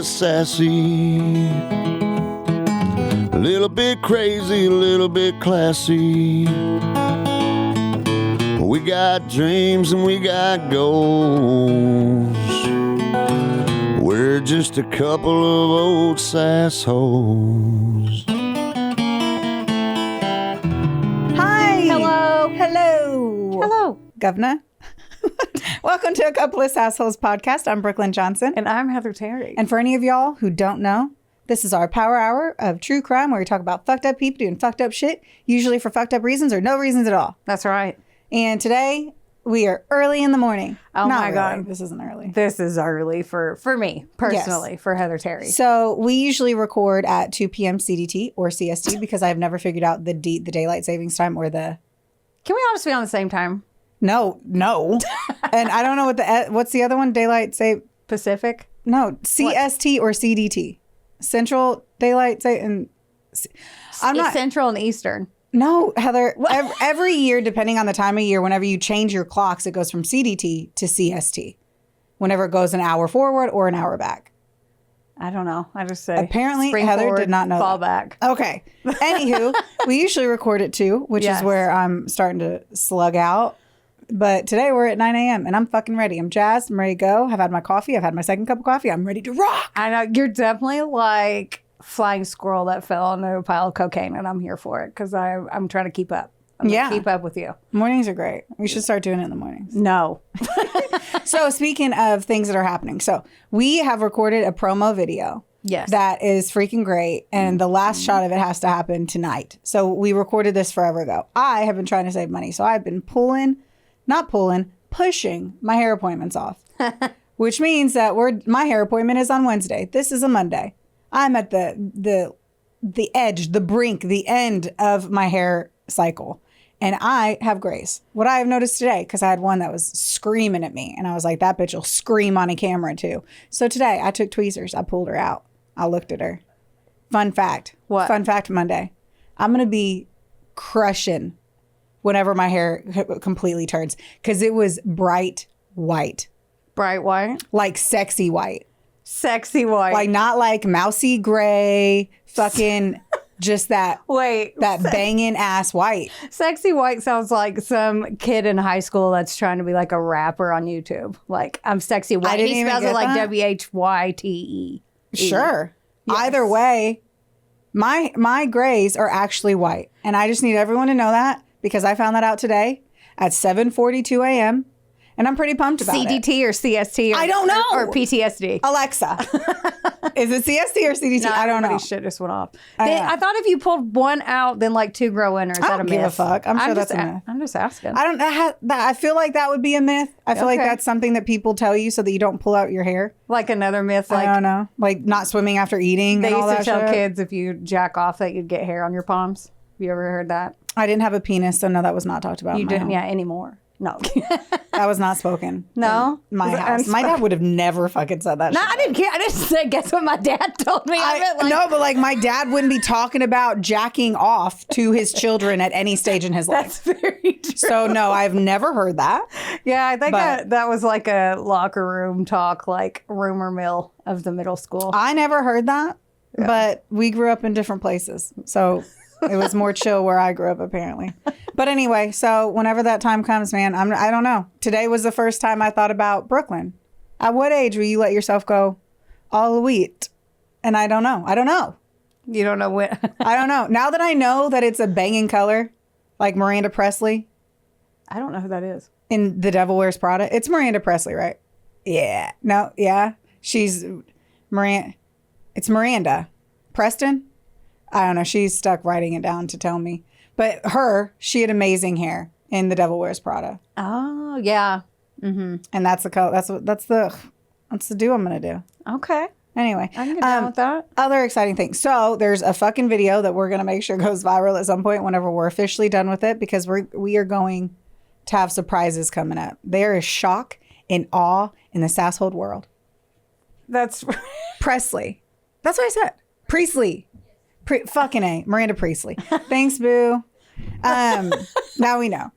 bit sassy, a little bit crazy, a little bit classy. We got dreams and we got goals. We're just a couple of old sassholes. Hi. Hello. Hello. Hello. Governor. Welcome to A Couple of Sassholes podcast. I'm Brooklyn Johnson. And I'm Heather Terry. And for any of y'all who don't know, this is our power hour of true crime where we talk about fucked up people doing fucked up shit, usually for fucked up reasons or no reasons at all. That's right. And today we are early in the morning. Oh Not my really. God. This isn't early. This is early for me, personally, for Heather Terry. So we usually record at 2 p.m. CDT or CST because I've never figured out the daylight savings time or the... Can we all just be on the same time? No. And I don't know what's the other one? Daylight save... Pacific? No, CST or CDT. Central Daylight Saving... I'm not... Central and Eastern. No, Heather, every year, depending on the time of year, whenever you change your clocks, it goes from CDT to CST. Whenever it goes an hour forward or an hour back. I don't know. I just say... Apparently, spring Heather forward, did not know fall that. back. Okay. Anywho, we usually record at 2, which is where I'm starting to slug out. But today we're at 9 a.m. and I'm fucking ready. I'm jazzed. I'm ready to go. I've had my coffee. I've had my second cup of coffee. I'm ready to rock. I know. You're definitely like flying squirrel that fell into a pile of cocaine, and I'm here for it because I'm trying to keep up. I'm gonna keep up with you. Mornings are great. We should start doing it in the mornings. No. So speaking of things that are happening. So we have recorded a promo video. Yes. That is freaking great. And the last shot of it has to happen tonight. So we recorded this forever ago. I have been trying to save money. So I've been pushing my hair appointments off. Which means that my hair appointment is on Wednesday. This is a Monday. I'm at the edge, the brink, the end of my hair cycle. And I have grace. What I have noticed today, because I had one that was screaming at me. And I was like, that bitch will scream on a camera too. So today I took tweezers. I pulled her out. I looked at her. Fun fact. What? Fun fact Monday. I'm going to be crushing whenever my hair completely turns. Because it was bright white. Bright white? Like sexy white. Sexy white. Like not like mousy gray, fucking just that banging ass white. Sexy white sounds like some kid in high school that's trying to be like a rapper on YouTube. Like, I'm sexy white. He spells it like WHYTE. Sure. Yes. Either way, my grays are actually white. And I just need everyone to know that because I found that out today at 7:42 a.m. And I'm pretty pumped about CDT it. or CST? I don't know. Or PTSD? Alexa. Is it CST or CDT? No, I don't know. Shit just went off. I thought if you pulled one out, then like 2 grow in, or is that a myth? I don't give a fuck. I'm sure that's a myth. I'm just asking. I feel like that would be a myth. I feel like that's something that people tell you so that you don't pull out your hair. Like another myth. Like, I don't know. Like not swimming after eating. They and all used to that tell shit. kids if you jack off that you'd get hair on your palms. Have you ever heard that? I didn't have a penis, so no, that was not talked about. You in my didn't, home. anymore. No. That was not spoken. No? In my house. My dad would have never fucking said that. No, shit. I didn't care. I didn't say, guess what my dad told me? No, but like my dad wouldn't be talking about jacking off to his children at any stage in his life. That's very true. So no, I've never heard that. Yeah, I think that was like a locker room talk, like rumor mill of the middle school. I never heard that, but we grew up in different places. So it was more chill where I grew up, apparently. But anyway, so whenever that time comes, man, I don't know. Today was the first time I thought about Brooklyn. At what age will you let yourself go all wheat? And I don't know. You don't know when? I don't know. Now that I know that it's a banging color, like Miranda Presley. I don't know who that is. In The Devil Wears Prada. It's Miranda Presley, right? Yeah. No, yeah. She's Miranda. It's Miranda. Preston? I don't know. She's stuck writing it down to tell me. But she had amazing hair in The Devil Wears Prada. Oh, yeah. Mm-hmm. And that's the color. That's the do I'm going to do. Okay. Anyway. I can get down with that. Other exciting things. So there's a fucking video that we're going to make sure goes viral at some point whenever we're officially done with it because we are going to have surprises coming up. There is shock and awe in the sasshole world. That's Presley. That's what I said. Priestley. Fucking A. Miranda Priestley. Thanks, boo. Now we know.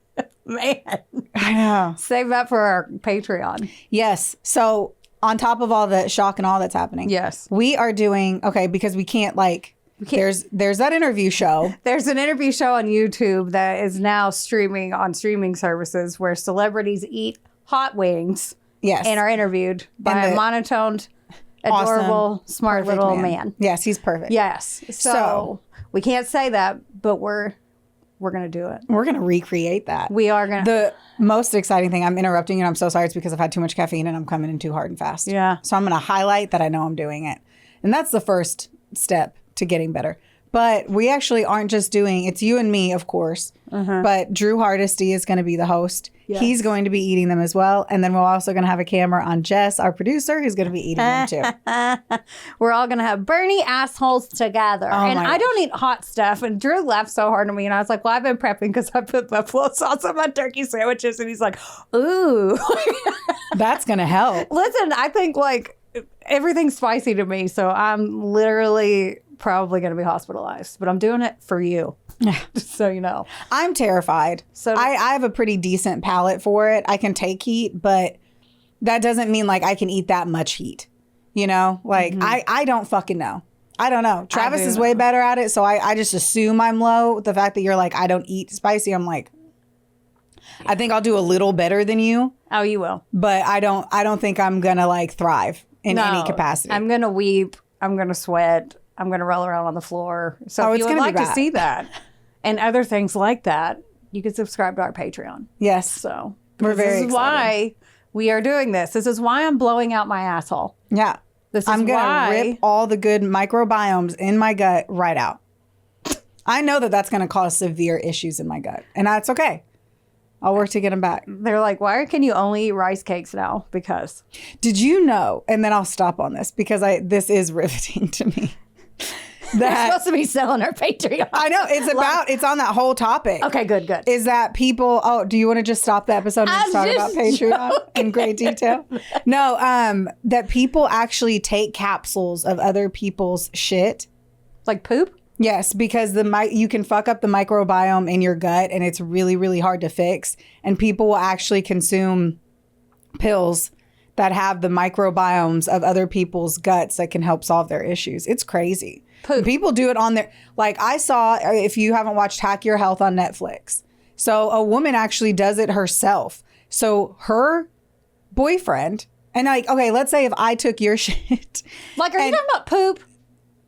Man. I know. Save that for our Patreon. Yes. So on top of all the shock and all that's happening. Yes. We are doing, okay, because we can't there's that interview show. There's an interview show on YouTube that is now streaming on streaming services where celebrities eat hot wings. Yes. And are interviewed by a monotoned, adorable, awesome, smart little man. Yes, he's perfect. Yes. So we can't say that, but we're going to do it. We're going to recreate that. We are going to. The most exciting thing, I'm interrupting you, and I'm so sorry. It's because I've had too much caffeine and I'm coming in too hard and fast. Yeah. So I'm going to highlight that I know I'm doing it. And that's the first step to getting better. But we actually aren't just doing, it's you and me, of course. But Drew Hardesty is going to be the host. Yes. He's going to be eating them as well. And then we're also going to have a camera on Jess, our producer, who's going to be eating them too. We're all going to have Bernie assholes together. Oh and I don't eat hot stuff. And Drew laughed so hard at me. And I was like, well, I've been prepping because I put buffalo sauce on my turkey sandwiches. And he's like, ooh. That's going to help. Listen, I think like everything's spicy to me. So I'm literally probably going to be hospitalized. But I'm doing it for you. Just so you know. I'm terrified. So I have a pretty decent palate for it. I can take heat, but that doesn't mean like I can eat that much heat. You know? Like I don't fucking know. I don't know. Travis is way better at it, so I just assume I'm low. The fact that you're like, I don't eat spicy, I'm like, I think I'll do a little better than you. Oh, you will. But I don't think I'm gonna like thrive in any capacity. I'm gonna weep. I'm gonna sweat. I'm going to roll around on the floor. So if you would like to see that and other things like that, you can subscribe to our Patreon. Yes. So we're very excited. This is why we are doing this. This is why I'm blowing out my asshole. Yeah. I'm going to rip all the good microbiomes in my gut right out. I know that that's going to cause severe issues in my gut. And that's okay. I'll work to get them back. They're like, why can you only eat rice cakes now? Because. Did you know, and then I'll stop on this because this is riveting to me. They're supposed to be selling our Patreon. I know. It's on that whole topic. Okay, good. Is that people, do you want to just stop the episode and talk about Patreon in great detail? No, that people actually take capsules of other people's shit. Like poop? Yes, because you can fuck up the microbiome in your gut and it's really, really hard to fix. And people will actually consume pills that have the microbiomes of other people's guts that can help solve their issues. It's crazy. Poop. People do it on their, like I saw, if you haven't watched Hack Your Health on Netflix. So a woman actually does it herself. So her boyfriend, and like, okay, let's say if I took your shit. Like, are you talking about poop?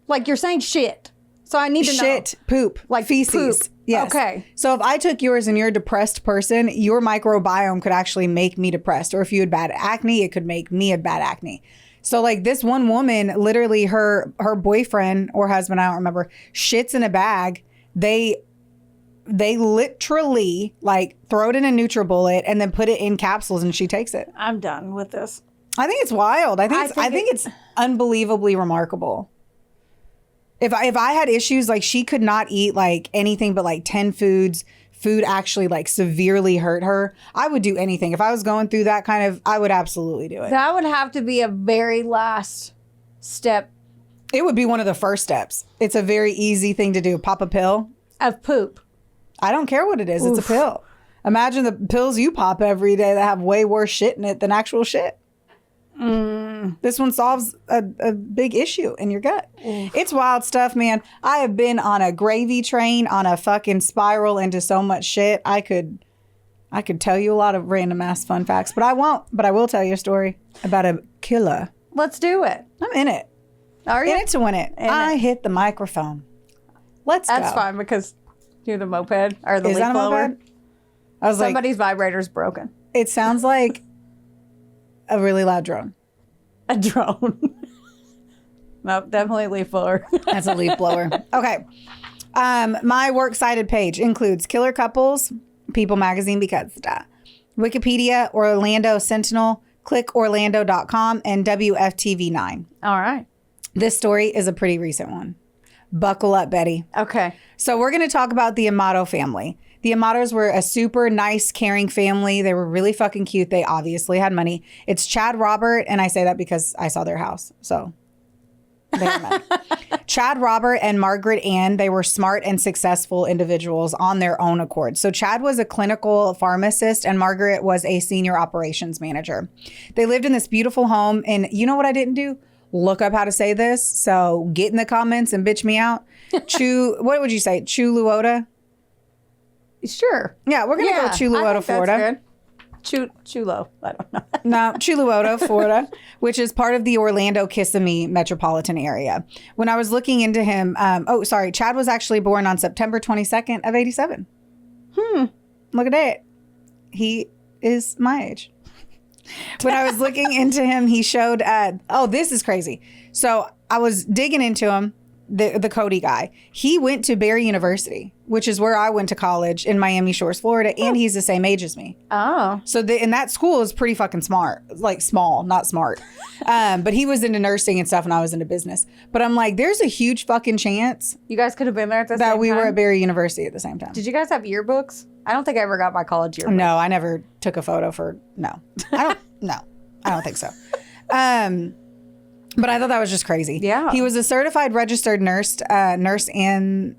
Like you're saying shit. So I need to know. Shit, poop, like feces. Poop. Yes. Okay. So if I took yours and you're a depressed person, your microbiome could actually make me depressed. Or if you had bad acne, it could make me have bad acne. So like this one woman, literally her boyfriend or husband, I don't remember, shits in a bag. They literally like throw it in a NutriBullet and then put it in capsules and she takes it. I'm done with this. I think it's wild. I think it's unbelievably remarkable. If I had issues, like she could not eat like anything but like 10 foods. Food actually like severely hurt her. I would do anything. If I was going through that kind of, I would absolutely do it. That would have to be a very last step. It would be one of the first steps. It's a very easy thing to do. Pop a pill. Of poop. I don't care what it is. Oof. It's a pill. Imagine the pills you pop every day that have way worse shit in it than actual shit. This one solves a big issue in your gut. It's wild stuff, man. I have been on a gravy train, on a fucking spiral into so much shit. I could tell you a lot of random ass fun facts, but I won't. But I will tell you a story about a killer. Let's do it. I'm in it. Are you? In it to win it. I hit the microphone. Let's go. That's fine because you're the moped or the leaf blower. Moped? I was Somebody's vibrator's broken. It sounds like a really loud drone. A drone. Nope, definitely a leaf blower. That's a leaf blower. Okay. My works cited page includes Killer Couples, People Magazine, because Wikipedia, Orlando Sentinel, clickorlando.com, and WFTV9. All right. This story is a pretty recent one. Buckle up, Betty. Okay. So we're going to talk about the Amato family. The Amatos were a super nice, caring family. They were really fucking cute. They obviously had money. It's Chad Robert, and I say that because I saw their house. So They are men. Chad, Robert, and Margaret Ann, they were smart and successful individuals on their own accord. So Chad was a clinical pharmacist and Margaret was a senior operations manager. They lived in this beautiful home. And you know what I didn't do? Look up how to say this. So get in the comments and bitch me out. What would you say? Chuluota? Sure. Yeah, we're going to go Chuluota, Florida. Chulo. I don't know. No, Chuluota, Florida, which is part of the Orlando-Kissimmee metropolitan area. When I was looking into him, Chad was actually born on September 22nd of 87. Look at that. He is my age. When I was looking into him, he showed, this is crazy. So I was digging into him, the Cody guy. He went to Barry University, which is where I went to college in Miami Shores, Florida, and he's the same age as me. Oh. So and that school is pretty fucking smart. Like small, not smart. But he was into nursing and stuff and I was into business. But I'm like, there's a huge fucking chance You guys could have been there at the same time? that we were at Barry University at the same time. Did you guys have yearbooks? I don't think I ever got my college yearbook. No, I never took a photo no. I don't think so. But I thought that was just crazy. Yeah. He was a certified registered nurse and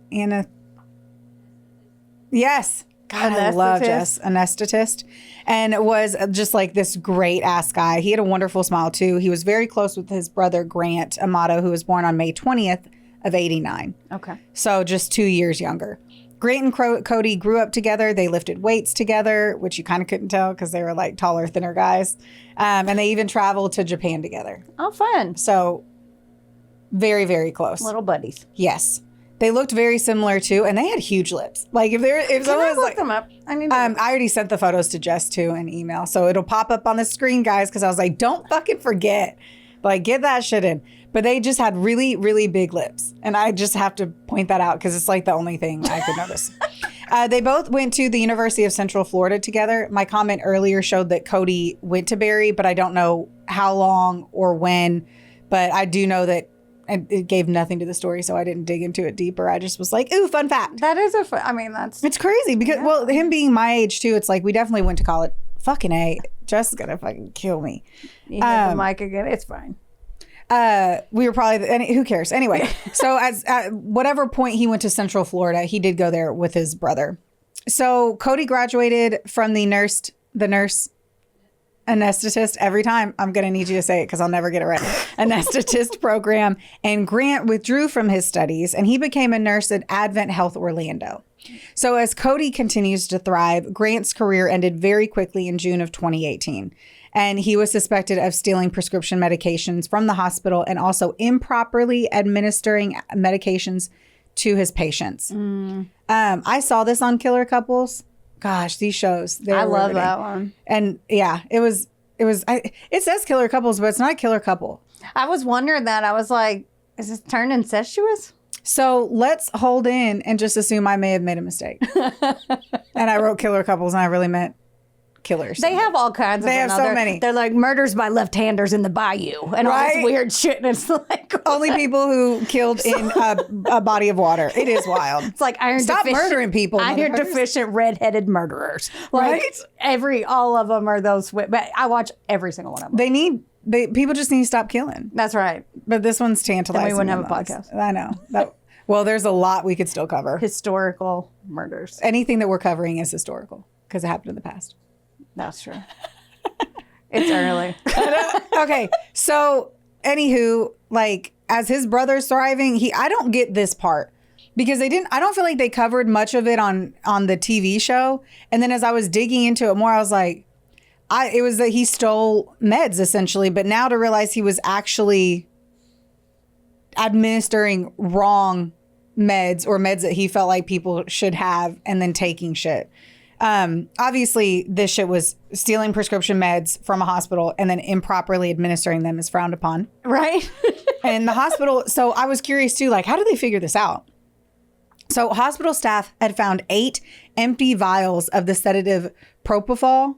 yes. God, I love Jess. Anesthetist. And was just like this great ass guy. He had a wonderful smile too. He was very close with his brother Grant Amato, who was born on May 20th of 89. Okay. So just 2 years younger. Grant and Cody grew up together. They lifted weights together, which you kind of couldn't tell because they were like taller, thinner guys. And they even traveled to Japan together. Oh, fun. So very, very close. Little buddies. Yes. They looked very similar too. And they had huge lips. Like if someone was look like, them up? I already sent the photos to Jess too in email. So it'll pop up on the screen, guys. Cause I was like, don't fucking forget. Like get that shit in. But they just had really, really big lips. And I just have to point that out because it's like the only thing I could notice. They both went to the University of Central Florida together. My comment earlier showed that Cody went to Barry, but I don't know how long or when. But I do know that it gave nothing to the story, so I didn't dig into it deeper. I just was like, ooh, fun fact. That is It's crazy because, him being my age too, it's like we definitely went to college. Fucking A. Jess is going to fucking kill me. You hit the mic again. It's fine. We were probably, who cares? Anyway, so at whatever point he went to Central Florida, he did go there with his brother. So Cody graduated from the nurse anesthetist every time. I'm going to need you to say it because I'll never get it right. Anesthetist program. And Grant withdrew from his studies and he became a nurse at Advent Health Orlando. So as Cody continues to thrive, Grant's career ended very quickly in June of 2018. And he was suspected of stealing prescription medications from the hospital and also improperly administering medications to his patients. I saw this on Killer Couples. Gosh, these shows. I love that one. And yeah, it says Killer Couples, but it's not a killer couple. I was wondering that. I was like, is this turned incestuous? So let's hold in and just assume I may have made a mistake. And I wrote Killer Couples and I really meant killers. They have all kinds of They have so many. They're like murders by left-handers in the bayou and all this weird shit. And it's like only people who killed in a body of water. It is wild. It's like stop murdering people. Iron deficient redheaded murderers. Like all of them are those. But I watch every single one of them. People just need to stop killing. That's right. But this one's tantalizing. Then we wouldn't have a podcast. I know. Well, there's a lot we could still cover. Historical murders. Anything that we're covering is historical because it happened in the past. That's true. It's early. Okay. So, anywho, like, as his brother's thriving, I don't get this part because I don't feel like they covered much of it on the TV show. And then as I was digging into it more, I was like, it was that he stole meds essentially, but now to realize he was actually administering wrong meds or meds that he felt like people should have and then taking shit. Obviously this shit was stealing prescription meds from a hospital and then improperly administering them is frowned upon. Right. And the hospital, so I was curious too, like, how did they figure this out? So hospital staff had found 8 empty vials of the sedative propofol,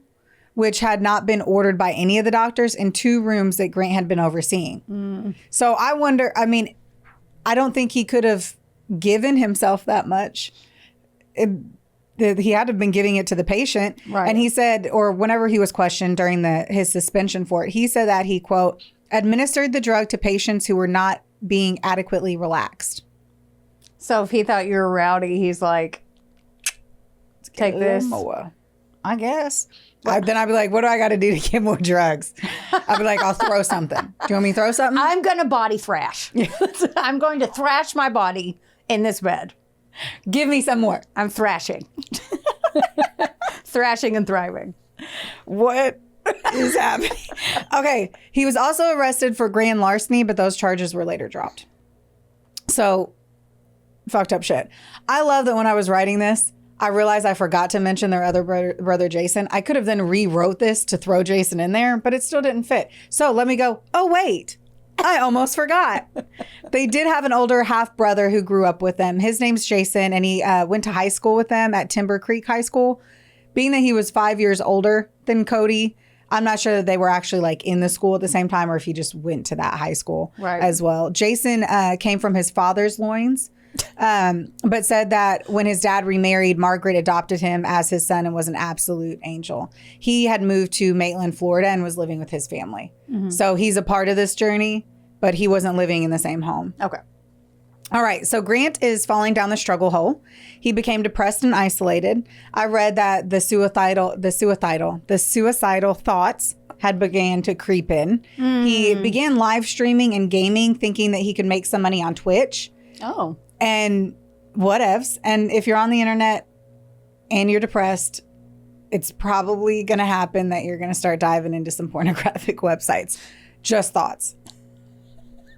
which had not been ordered by any of the doctors in 2 rooms that Grant had been overseeing. So I wonder, I don't think he could have given himself that much. He had to have been giving it to the patient. Right. And he said, or whenever he was questioned during his suspension for it, he said that he, quote, administered the drug to patients who were not being adequately relaxed. So if he thought you were rowdy, he's like, take this. More. I guess. Then I'd be like, what do I got to do to get more drugs? I'd be like, I'll throw something. Do you want me to throw something? I'm going to body thrash. I'm going to thrash my body in this bed. Give me some more. I'm thrashing. Thrashing and thriving. What is happening? Okay. He was also arrested for grand larceny, but those charges were later dropped. So, fucked up shit. I love that when I was writing this, I realized I forgot to mention their other brother Jason. I could have then rewrote this to throw Jason in there, but it still didn't fit. So let me go, oh, wait. I almost forgot. They did have an older half brother who grew up with them. His name's Jason, and he went to high school with them at Timber Creek High School. Being that he was 5 years older than Cody, I'm not sure that they were actually like in the school at the same time or if he just went to that high school as well. Jason came from his father's loins. But said that when his dad remarried, Margaret adopted him as his son and was an absolute angel. He had moved to Maitland, Florida and was living with his family. Mm-hmm. So he's a part of this journey, but he wasn't living in the same home. Okay. All right. So Grant is falling down the struggle hole. He became depressed and isolated. I read that the suicidal thoughts had began to creep in. He began live streaming and gaming, thinking that he could make some money on Twitch. Oh. And whatevs. And if you're on the internet and you're depressed, it's probably going to happen that you're going to start diving into some pornographic websites. Just thoughts.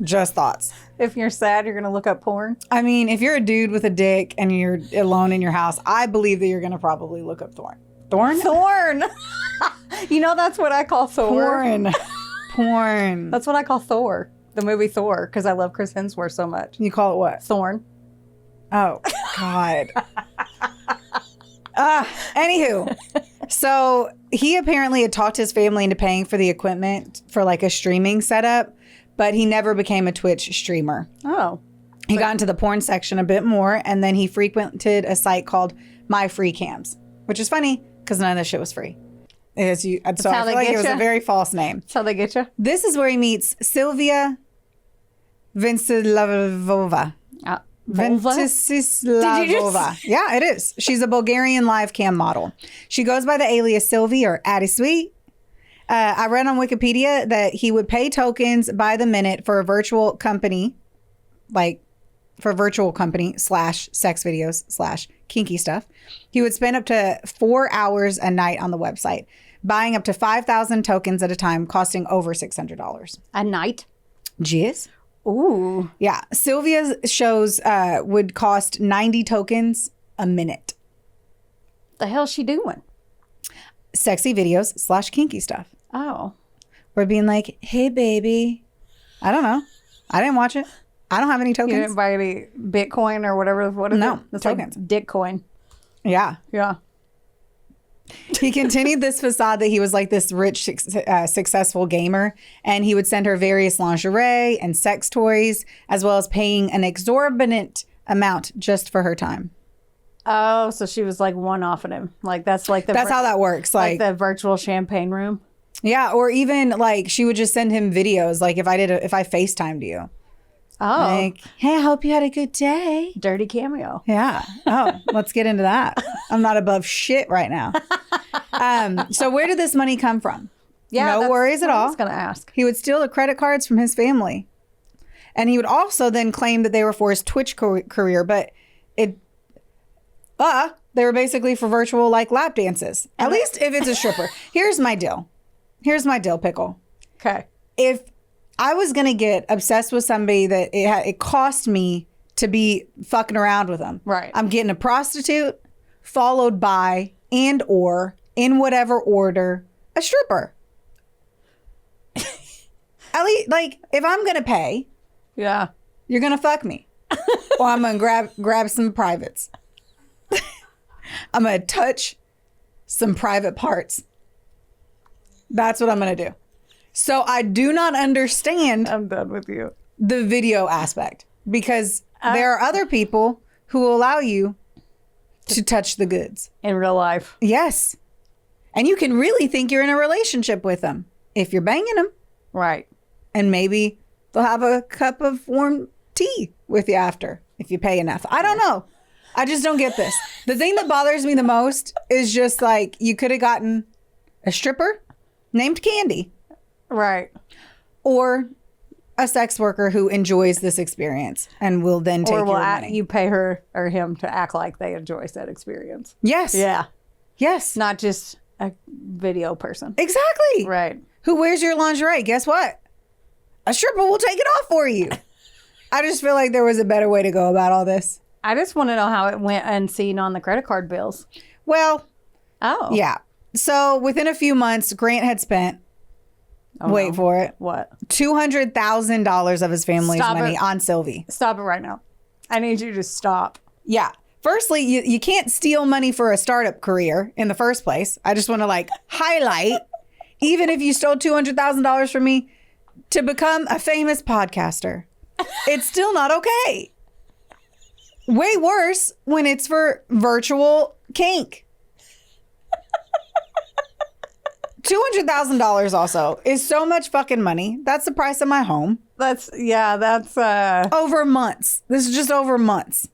Just thoughts. If you're sad, you're going to look up porn? I mean, if you're a dude with a dick and you're alone in your house, I believe that you're going to probably look up Thorn. Thorn? Thorn. You know, that's what I call Thor. Porn. That's what I call Thor. The movie Thor, because I love Chris Hemsworth so much. You call it what? Thorn. Oh, God. Anywho, so he apparently had talked his family into paying for the equipment for like a streaming setup, but he never became a Twitch streamer. Oh. He got into the porn section a bit more, and then he frequented a site called My Free Cams, which is funny because none of this shit was free. So I feel like it was a very false name. That's how they get you. This is where he meets Sylvia Venceslava. Venceslava. Yeah, it is. She's a Bulgarian live cam model. She goes by the alias Sylvie or Addie Sweet. I read on Wikipedia that he would pay tokens by the minute for a virtual company, / sex videos / kinky stuff. He would spend up to 4 hours a night on the website, buying up to 5,000 tokens at a time, costing over $600. A night? Jizz? Ooh. Yeah. Sylvia's shows would cost 90 tokens a minute. The hell's she doing? Sexy videos / kinky stuff. Oh. Or being like, hey, baby. I don't know. I didn't watch it. I don't have any tokens. You didn't buy any Bitcoin or whatever. What is it? It's tokens. Like Dickcoin. Yeah. Yeah. He continued this facade that he was like this rich, successful gamer, and he would send her various lingerie and sex toys, as well as paying an exorbitant amount just for her time. Oh, so she was like one-offing him. Like that's how that works. Like the virtual champagne room. Yeah, or even like she would just send him videos. Like if I FaceTimed you. Oh. Like, hey, I hope you had a good day. Dirty cameo. Yeah. Oh, let's get into that. I'm not above shit right now. So where did this money come from? Yeah, no worries at all. I was going to ask. He would steal the credit cards from his family. And he would also then claim that they were for his Twitch career, but they were basically for virtual like lap dances. At least if it's a stripper. Here's my deal, Pickle. Okay. If I was going to get obsessed with somebody that it cost me to be fucking around with them. Right. I'm getting a prostitute followed by and or in whatever order a stripper. At least like if I'm going to pay. Yeah. You're going to fuck me. Or I'm going to grab some privates. I'm going to touch some private parts. That's what I'm going to do. So I do not understand. I'm done with you. The video aspect, because there are other people who will allow you to touch the goods in real life. Yes. And you can really think you're in a relationship with them if you're banging them. Right. And maybe they'll have a cup of warm tea with you after if you pay enough. I don't know. I just don't get this. The thing that bothers me the most is just like you could have gotten a stripper named Candy. Right. Or a sex worker who enjoys this experience and will then take your money. You pay her or him to act like they enjoy that experience. Yes. Yeah. Yes. Not just a video person. Exactly. Right. Who wears your lingerie? Guess what? A stripper will take it off for you. I just feel like there was a better way to go about all this. I just want to know how it went unseen on the credit card bills. Well, yeah. So within a few months, Grant had spent, wait for it, what? $200,000 of his family's money on Sylvie. Stop it right now. I need you to stop. Yeah. Firstly, you can't steal money for a startup career in the first place. I just want to highlight, even if you stole $200,000 from me to become a famous podcaster, it's still not okay. Way worse when it's for virtual kink. $200,000 also is so much fucking money. That's the price of my home. That's over months. This is just over months.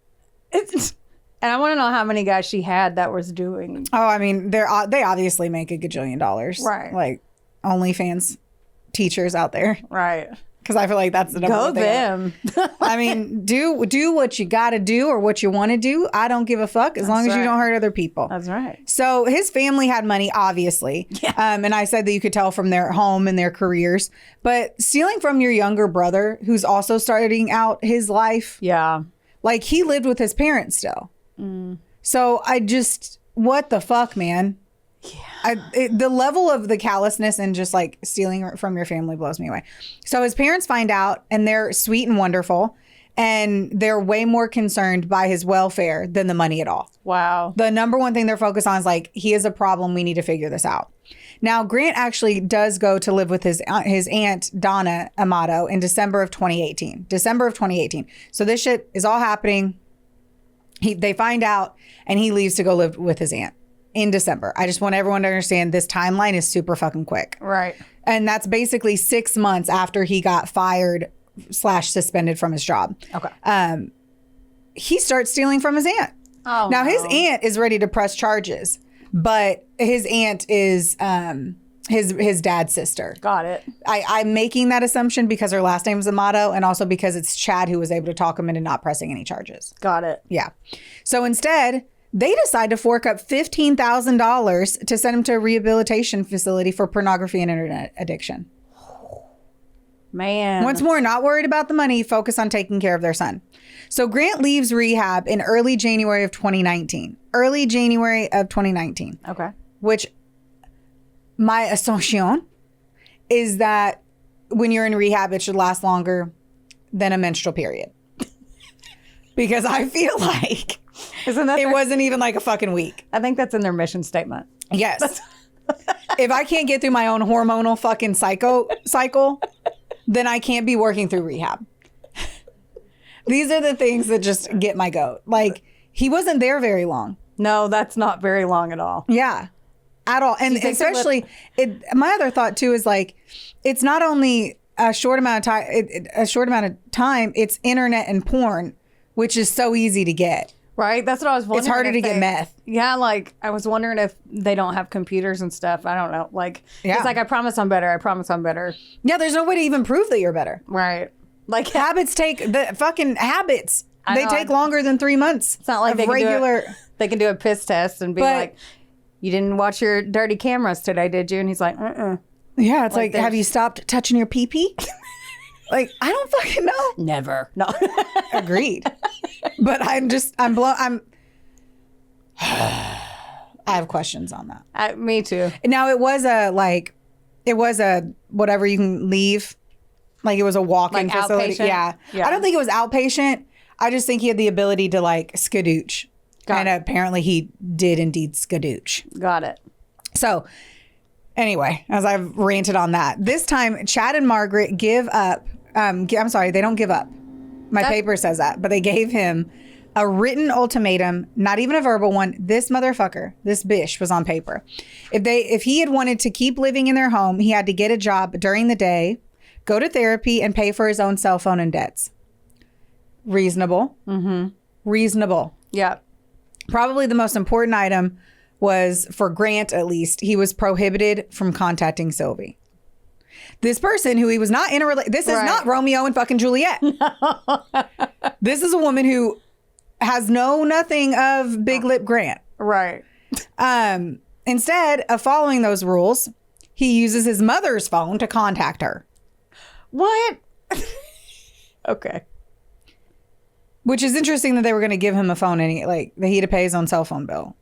And I want to know how many guys she had that was doing. Oh, I mean, they obviously make a gajillion dollars. Right. Like OnlyFans teachers out there. Right. Because I feel like that's the number Go one thing. them. I mean, do what you got to do or what you want to do. I don't give a fuck as long as you don't hurt other people. That's right. So his family had money, obviously. Yeah. And I said that you could tell from their home and their careers. But stealing from your younger brother, who's also starting out his life. Yeah. Like he lived with his parents still. So I just, what the fuck, man? Yeah. The level of the callousness and just like stealing from your family blows me away. So his parents find out and they're sweet and wonderful. And they're way more concerned by his welfare than the money at all. Wow. The number one thing they're focused on is like, he is a problem. We need to figure this out. Now, Grant actually does go to live with his aunt, Donna Amato, in December of 2018. So this shit is all happening. They find out and he leaves to go live with his aunt in December. I just want everyone to understand this timeline is super fucking quick. Right. And that's basically 6 months after he got fired / suspended from his job. Okay. He starts stealing from his aunt. Oh, now his aunt is ready to press charges, but his aunt is his dad's sister. Got it. I'm making that assumption because her last name is Amato and also because it's Chad who was able to talk him into not pressing any charges. Got it. Yeah. So instead, they decide to fork up $15,000 to send him to a rehabilitation facility for pornography and internet addiction. Man. Once more, not worried about the money, focus on taking care of their son. So Grant leaves rehab in early January of 2019. Okay. Which my assumption is that when you're in rehab, it should last longer than a menstrual period. Because I feel like it wasn't even like a fucking week. I think that's in their mission statement. Yes. If I can't get through my own hormonal fucking cycle, then I can't be working through rehab. These are the things that just get my goat. Like, he wasn't there very long. No, that's not very long at all. Yeah, at all. And especially, my other thought too is like, it's not only a short amount of time, it's internet and porn, which is so easy to get. Right? That's what I was wondering. It's harder to get meth. Yeah, like, I was wondering if they don't have computers and stuff. I don't know. Like, It's like, I promise I'm better. Yeah, there's no way to even prove that you're better. Right. Like, habits take take longer than 3 months. It's not like they can do a piss test and be like, you didn't watch your dirty cameras today, did you? And he's like, Yeah, it's like have you stopped touching your pee-pee? Like, I don't fucking know. Never. No. Agreed. But I have questions on that. Me too. Now, it was a whatever you can leave. Like, it was a walk-in like facility. Outpatient? Yeah. I don't think it was outpatient. I just think he had the ability to like skadooch. Apparently he did indeed skadooch. Got it. So anyway, as I've ranted on that, this time Chad and Margaret give up. I'm sorry, they don't give up. My paper says that, but they gave him a written ultimatum, not even a verbal one. This motherfucker, this bish was on paper. If he had wanted to keep living in their home, he had to get a job during the day, go to therapy, and pay for his own cell phone and debts. Reasonable. Reasonable. Yeah. Probably the most important item was, for Grant at least, he was prohibited from contacting Sylvie. This person who he was not in a relationship. This is not Romeo and fucking Juliet. This is a woman who has nothing of big lip Grant. Right. Instead of following those rules, he uses his mother's phone to contact her. What? Okay. Which is interesting that they were going to give him a phone and that he had to pay his own cell phone bill.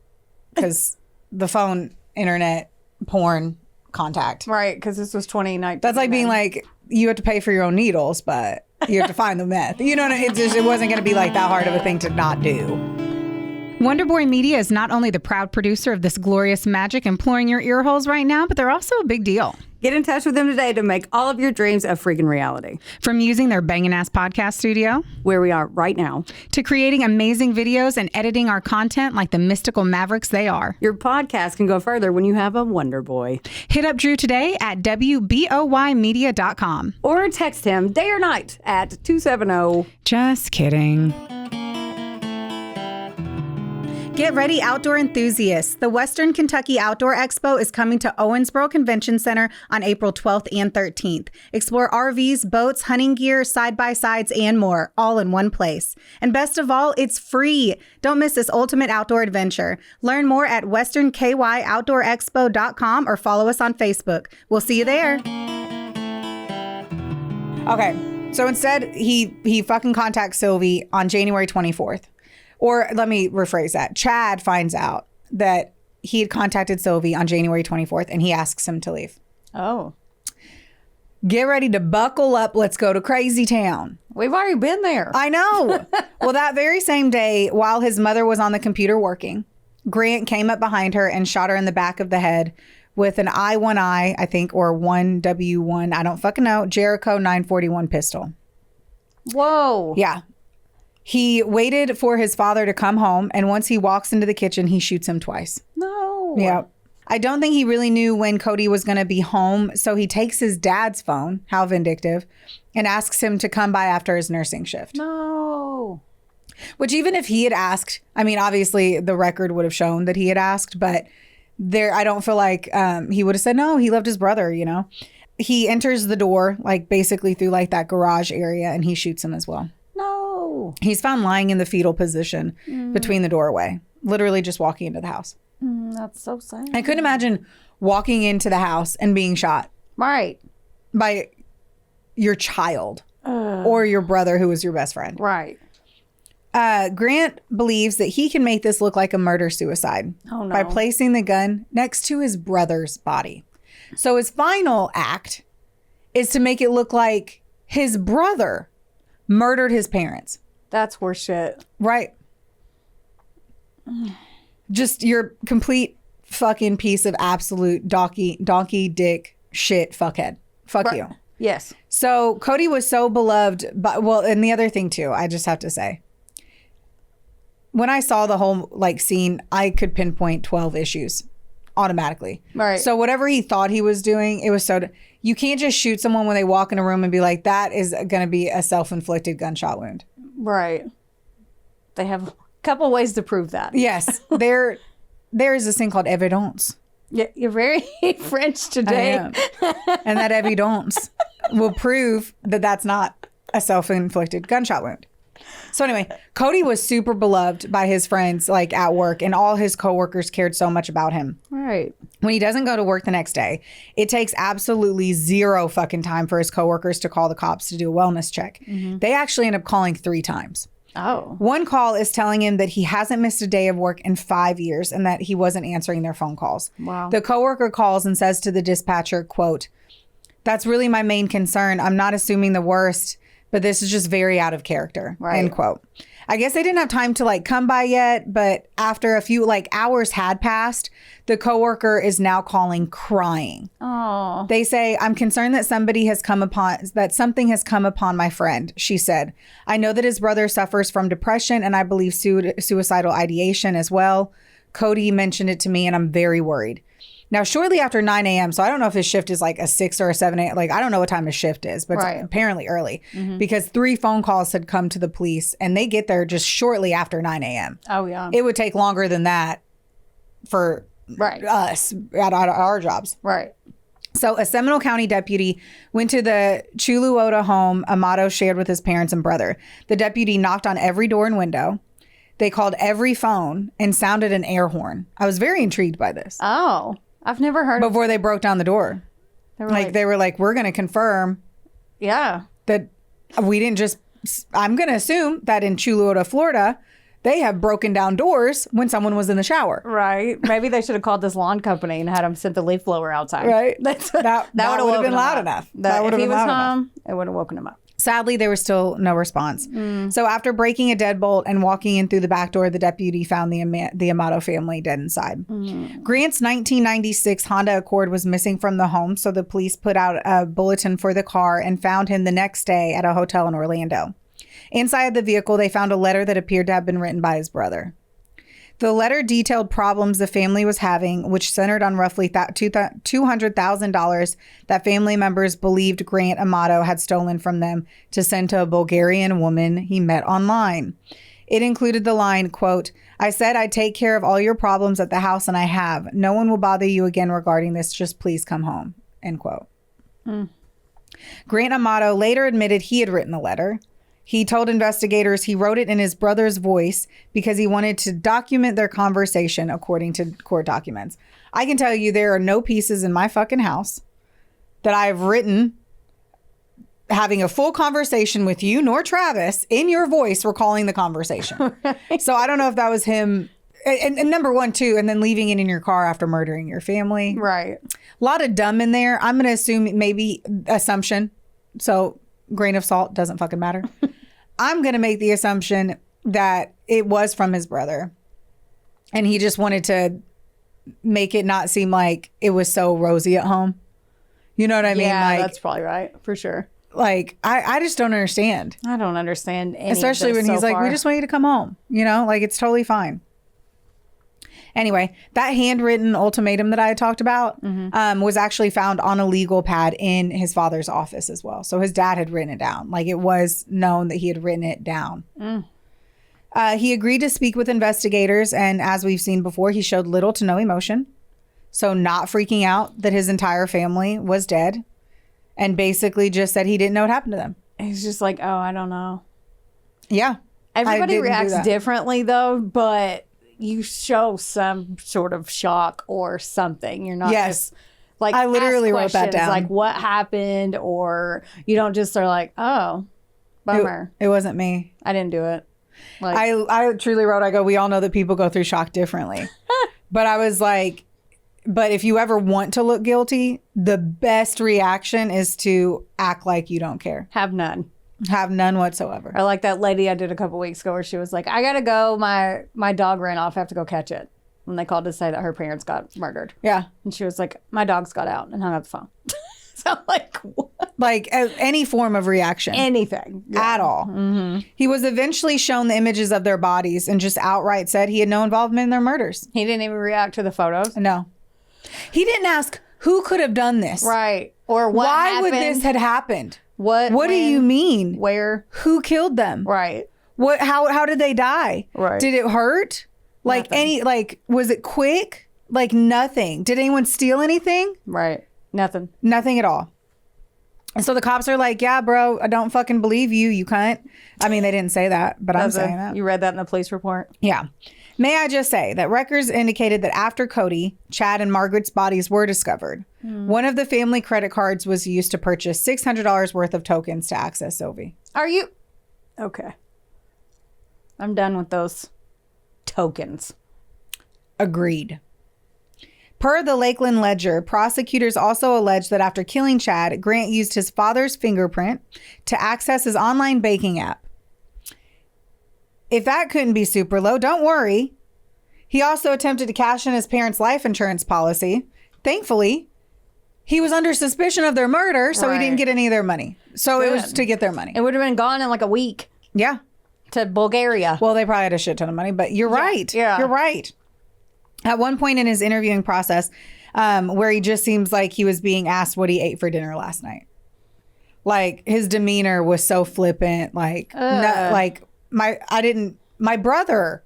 Because the phone, internet, porn, contact. Right, because this was 2019. That's like being like, you have to pay for your own needles, but you have to find the meth. You know what I mean? It wasn't going to be like that hard of a thing to not do. Wonderboy Media is not only the proud producer of this glorious magic imploring your ear holes right now, but they're also a big deal. Get in touch with them today to make all of your dreams a freaking reality. From using their bangin' ass podcast studio, where we are right now, to creating amazing videos and editing our content like the mystical mavericks they are. Your podcast can go further when you have a Wonder Boy. Hit up Drew today at wboymedia.com. Or text him day or night at 270. Just kidding. Get ready, outdoor enthusiasts. The Western Kentucky Outdoor Expo is coming to Owensboro Convention Center on April 12th and 13th. Explore RVs, boats, hunting gear, side-by-sides, and more, all in one place. And best of all, it's free. Don't miss this ultimate outdoor adventure. Learn more at westernkyoutdoorexpo.com or follow us on Facebook. We'll see you there. Okay, so instead, he fucking contacts Sylvie on January 24th. Or let me rephrase that. Chad finds out that he had contacted Sylvie on January 24th and he asks him to leave. Oh. Get ready to buckle up. Let's go to Crazy Town. We've already been there. I know. Well, that very same day, while his mother was on the computer working, Grant came up behind her and shot her in the back of the head with an I-1I, I think, or 1W1, I don't fucking know, Jericho 941 pistol. Whoa. Yeah. He waited for his father to come home, and once he walks into the kitchen, he shoots him twice. No. Yeah. I don't think he really knew when Cody was going to be home, so he takes his dad's phone, how vindictive, and asks him to come by after his nursing shift. No. Which even if he had asked, I mean, obviously the record would have shown that he had asked, but I don't feel like he would have said no. He loved his brother, you know. He enters the door, like basically through like that garage area, and he shoots him as well. No. He's found lying in the fetal position between the doorway, literally just walking into the house. That's so sad. I couldn't imagine walking into the house and being shot. Right. By your child or your brother who was your best friend. Right. Grant believes that he can make this look like a murder-suicide by placing the gun next to his brother's body. So his final act is to make it look like his brother murdered his parents. That's horseshit. Right. Just your complete fucking piece of absolute donkey dick shit fuckhead. Fuck you. Yes. So Cody was so beloved, but well, and the other thing too, I just have to say, when I saw the whole like scene, I could pinpoint 12 issues automatically. Right. So whatever he thought he was doing, it was so. You can't just shoot someone when they walk in a room and be like, that is going to be a self-inflicted gunshot wound. Right. They have a couple ways to prove that. Yes. There is this thing called evidence. Yeah, you're very French today. I am. And that evidence will prove that that's not a self-inflicted gunshot wound. So anyway, Cody was super beloved by his friends, like at work, and all his coworkers cared so much about him. Right. When he doesn't go to work the next day, it takes absolutely zero fucking time for his coworkers to call the cops to do a wellness check. They actually end up calling 3 times. Oh. One call is telling him that he hasn't missed a day of work in 5 years and that he wasn't answering their phone calls. Wow. The coworker calls and says to the dispatcher, quote, "That's really my main concern. I'm not assuming the worst, but this is just very out of character." Right. End quote. I guess they didn't have time to like come by yet, but after a few like hours had passed, the coworker is now calling crying. Oh. They say, "I'm concerned that something has come upon my friend," she said. "I know that his brother suffers from depression and I believe suicidal ideation as well. Cody mentioned it to me and I'm very worried. Now, shortly after 9 a.m., so I don't know if his shift is like a 6 or a 7 a.m. Like, I don't know what time his shift is, but it's apparently early because 3 phone calls had come to the police and they get there just shortly after 9 a.m. Oh, yeah. It would take longer than that for us at our jobs. Right. So a Seminole County deputy went to the Chuluota home Amato shared with his parents and brother. The deputy knocked on every door and window. They called every phone and sounded an air horn. I was very intrigued by this. Oh, I've never heard before they broke down the door. They were like, we're going to confirm that we didn't just, I'm going to assume that in Chuluota, Florida, they have broken down doors when someone was in the shower. Right. Maybe they should have called this lawn company and had them sent the leaf blower outside. Right. That would have been loud enough. That would have been loud enough. It would have woken him up. Sadly, there was still no response. So after breaking a deadbolt and walking in through the back door, the deputy found the Amato family dead inside. Grant's 1996 Honda Accord was missing from the home, so the police put out a bulletin for the car and found him the next day at a hotel in Orlando. Inside the vehicle, they found a letter that appeared to have been written by his brother. The letter detailed problems the family was having, which centered on roughly $200,000 that family members believed Grant Amato had stolen from them to send to a Bulgarian woman he met online. It included the line, quote, "I said I'd take care of all your problems at the house, and I have. No one will bother you again regarding this. Just please come home," end quote. Grant Amato later admitted he had written the letter. He told investigators he wrote it in his brother's voice because he wanted to document their conversation, according to court documents. I can tell you there are no pieces in my fucking house that I've written having a full conversation with you nor Travis in your voice recalling the conversation. Right. So I don't know if that was him. And number one, too, and then leaving it in your car after murdering your family. Right. A lot of dumb in there. I'm going to assume maybe assumption. So grain of salt, doesn't fucking matter. I'm going to make the assumption that it was from his brother. And he just wanted to make it not seem like it was so rosy at home. You know what I mean? Yeah, like, that's probably right. For sure. Like, I just don't understand. I don't understand any especially of this when he's so like, far. we just want you to come home. You know, like, it's totally fine. Anyway, that handwritten ultimatum that I had talked about was actually found on a legal pad in his father's office as well. So his dad had written it down. Like, it was known that he had written it down. He agreed to speak with investigators. And as we've seen before, he showed little to no emotion. So not freaking out that his entire family was dead. And basically just said he didn't know what happened to them. He's just like, oh, I don't know. Yeah. Everybody reacts differently, though, but you show some sort of shock or something. You're not just like, I literally wrote that down. Like, what happened? Or you don't just are like, oh, bummer. It wasn't me. I didn't do it. Like, I truly wrote, I go, we all know that people go through shock differently. But I was like, but if you ever want to look guilty, the best reaction is to act like you don't care. have none. Have none whatsoever. Or like that lady I did a couple weeks ago where she was like, I gotta go. My dog ran off. I have to go catch it. When they called to say that her parents got murdered. Yeah. And she was like, my dogs got out, and hung up the phone. So I'm like, what? Like any form of reaction. Anything. At all. He was eventually shown the images of their bodies and just outright said he had no involvement in their murders. He didn't even react to the photos. No. He didn't ask who could have done this. Right. Or what Why happened? would this had happened? What do you mean? Where? Who killed them? Right. What? How did they die? Right. Did it hurt? Like Nothing. was it quick? Like nothing. Did anyone steal anything? Right. Nothing. Nothing at all. And so the cops are like, yeah, bro, I don't fucking believe you. You cunt. I mean, they didn't say that, but I'm saying that. You read that in the police report? Yeah. May I just say that records indicated that after Cody, Chad, and Margaret's bodies were discovered, one of the family credit cards was used to purchase $600 worth of tokens to access Sylvie. Are you? Okay. I'm done with those tokens. Agreed. Per the Lakeland Ledger, prosecutors also alleged that after killing Chad, Grant used his father's fingerprint to access his online banking app. If that couldn't be super low, don't worry. He also attempted to cash in his parents' life insurance policy. Thankfully, he was under suspicion of their murder, so he didn't get any of their money. So it was to get their money. It would have been gone in like a week. Yeah. To Bulgaria. Well, they probably had a shit ton of money, but you're right. Yeah. You're right. At one point in his interviewing process, where he just seems like he was being asked what he ate for dinner last night. Like his demeanor was so flippant. Like, my brother,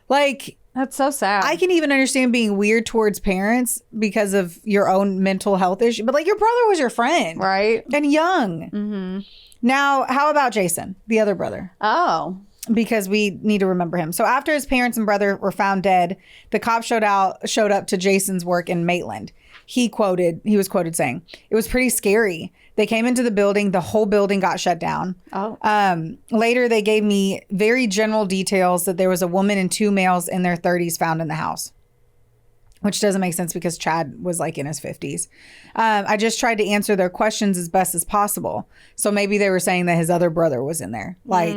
like, that's so sad. I can even understand being weird towards parents because of your own mental health issue. But like your brother was your friend. Right. And young. Mm-hmm. Now, how about Jason, the other brother? Oh. Because we need to remember him. So after his parents and brother were found dead, the cops showed up to Jason's work in Maitland. He was quoted saying, "It was pretty scary. They came into the building. The whole building got shut down." Oh. Later, they gave me very general details that there was a woman and 2 males in their 30s found in the house. Which doesn't make sense because Chad was like in his 50s. I just tried to answer their questions as best as possible. So maybe they were saying that his other brother was in there. Like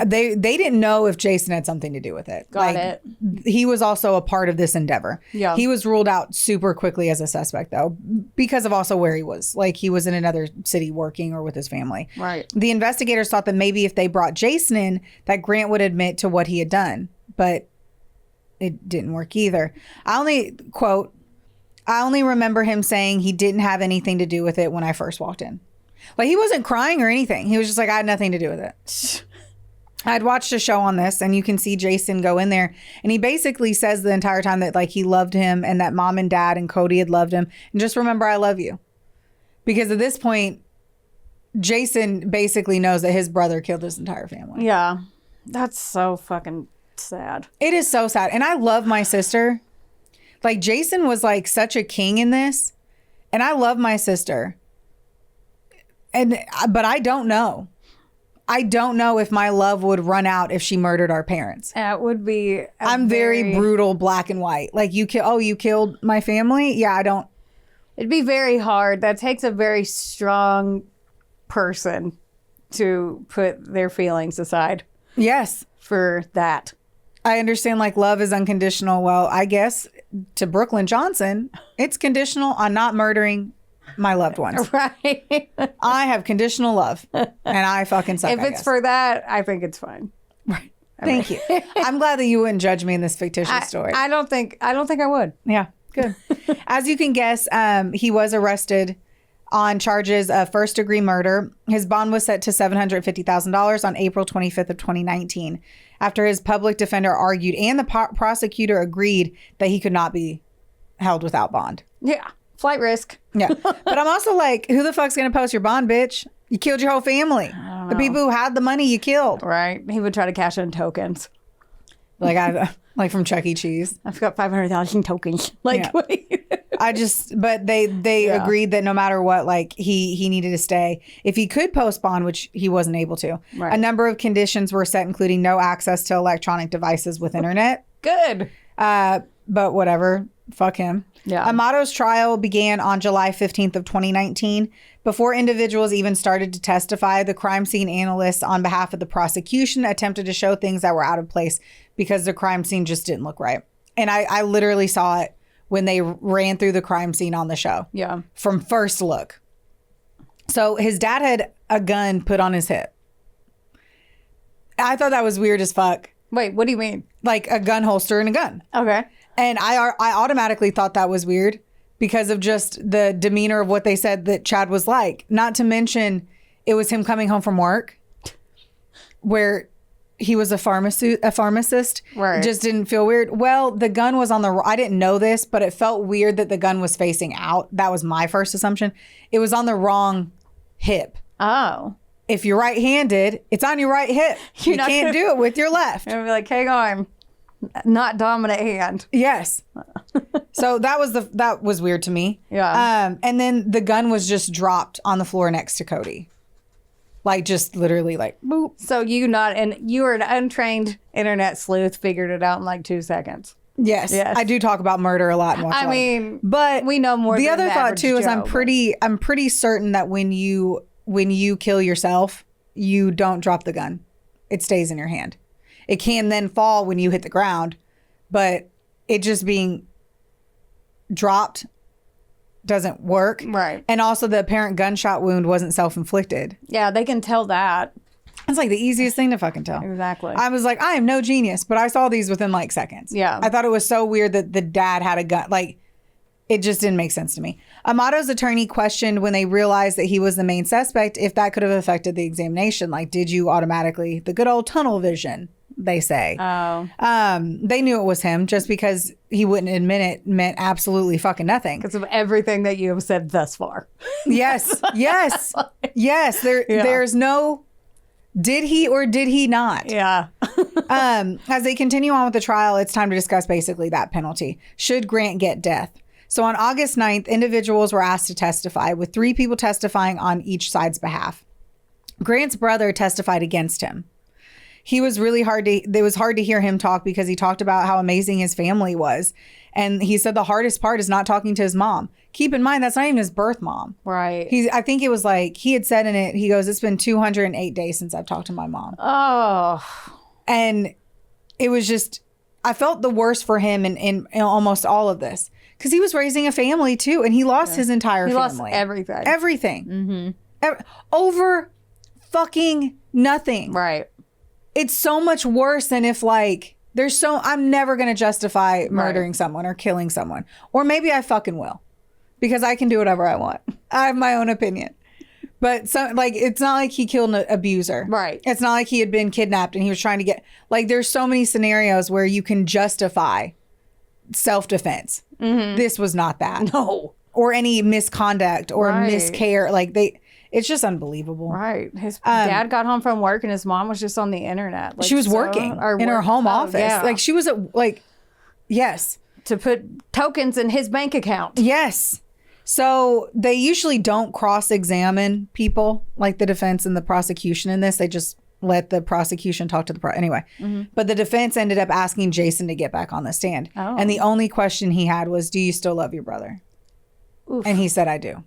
they didn't know if Jason had something to do with it. Got it. He was also a part of this endeavor. Yeah. He was ruled out super quickly as a suspect though, because of also where he was. Like he was in another city working or with his family. Right. The investigators thought that maybe if they brought Jason in, that Grant would admit to what he had done. But it didn't work either. I only remember him saying he didn't have anything to do with it when I first walked in. Like he wasn't crying or anything. He was just like, I had nothing to do with it. I'd watched a show on this and you can see Jason go in there and he basically says the entire time that like he loved him and that mom and dad and Cody had loved him. And just remember, I love you. Because at this point, Jason basically knows that his brother killed his entire family. Yeah. That's so fucking sad. It is so sad. And I love my sister. Like Jason was like such a king in this. And I love my sister. But I don't know. I don't know if my love would run out if she murdered our parents. That would be I'm very brutal, black and white. Like you killed my family? Yeah, I don't. It'd be very hard. That takes a very strong person to put their feelings aside. Yes. For that. I understand like love is unconditional. Well, I guess to Brooklyn Johnson, it's conditional on not murdering my loved ones. Right. I have conditional love and I fucking suck. If it's for that, I think it's fine. Right. Thank you. I'm glad that you wouldn't judge me in this fictitious story. I don't think I would. Yeah. Good. As you can guess, he was arrested on charges of first-degree murder. His bond was set to $750,000 on April 25th of 2019 after his public defender argued and the prosecutor agreed that he could not be held without bond. Yeah. Flight risk. Yeah. But I'm also like, who the fuck's going to post your bond, bitch? You killed your whole family. The people who had the money you killed. Right. He would try to cash in tokens. Like from Chuck E. Cheese. I've got 500,000 tokens. Like, yeah. But they agreed that no matter what, like he needed to stay. If he could post bond, which he wasn't able to. Right. A number of conditions were set, including no access to electronic devices with internet. Good. But whatever. Fuck him. Yeah. Amato's trial began on July 15th of 2019. Before individuals even started to testify, the crime scene analysts on behalf of the prosecution attempted to show things that were out of place because the crime scene just didn't look right. And I literally saw it when they ran through the crime scene on the show. Yeah. From first look. So his dad had a gun put on his hip. I thought that was weird as fuck. Wait, what do you mean? Like a gun holster and a gun. Okay. And I automatically thought that was weird because of just the demeanor of what they said that Chad was like. Not to mention, it was him coming home from work where he was a pharmacist. Right. Just didn't feel weird. Well, the gun was on the... I didn't know this, but it felt weird that the gun was facing out. That was my first assumption. It was on the wrong hip. Oh. If you're right-handed, it's on your right hip. You can't do it with your left. You're going to be like, hang on. Not dominant hand. Yes. So that was weird to me. Yeah. And then the gun was just dropped on the floor next to Cody. Like just literally like boop. So you were an untrained internet sleuth, figured it out in like 2 seconds. Yes. I do talk about murder a lot and watch a lot. But we know more. The than other thought too is I'm pretty certain that when you kill yourself, you don't drop the gun. It stays in your hand. It can then fall when you hit the ground, but it just being dropped doesn't work. Right. And also the apparent gunshot wound wasn't self-inflicted. Yeah, they can tell that. It's like the easiest thing to fucking tell. Exactly. I was like, I am no genius, but I saw these within like seconds. Yeah. I thought it was so weird that the dad had a gun. Like, It just didn't make sense to me. Amato's attorney questioned when they realized that he was the main suspect if that could have affected the examination. Like, did you automatically, the good old tunnel vision, they say. Oh. They knew it was him. Just because he wouldn't admit it meant absolutely fucking nothing. Because of everything that you have said thus far. Yes. There's no, did he or did he not? Yeah. As they continue on with the trial, it's time to discuss basically that penalty. Should Grant get death? So on August 9th, individuals were asked to testify, with 3 people testifying on each side's behalf. Grant's brother testified against him. It was hard to hear him talk because he talked about how amazing his family was. And he said the hardest part is not talking to his mom. Keep in mind, that's not even his birth mom. Right. I think it was like, he had said in it, he goes, it's been 208 days since I've talked to my mom. Oh. And it was just, I felt the worst for him in almost all of this. Because he was raising a family too, and he lost his entire family. He lost everything. Everything. Mm-hmm. Over fucking nothing. Right. It's so much worse than if like, I'm never going to justify murdering someone or killing someone. Or maybe I fucking will. Because I can do whatever I want. I have my own opinion. But it's not like he killed an abuser. Right. It's not like he had been kidnapped and he was trying to get, like, there's so many scenarios where you can justify self-defense. Mm-hmm. This was not that. No. Or any misconduct or miscare. Like, it's just unbelievable. Right. His dad got home from work and his mom was just on the internet. Like, she was working in her home office. Yeah. Like, she was yes. To put tokens in his bank account. Yes. So they usually don't cross-examine people, like the defense and the prosecution in this. They just let the prosecution talk to the anyway. Mm-hmm. But the defense ended up asking Jason to get back on the stand. Oh. And the only question he had was, do you still love your brother? Oof. And he said, I do.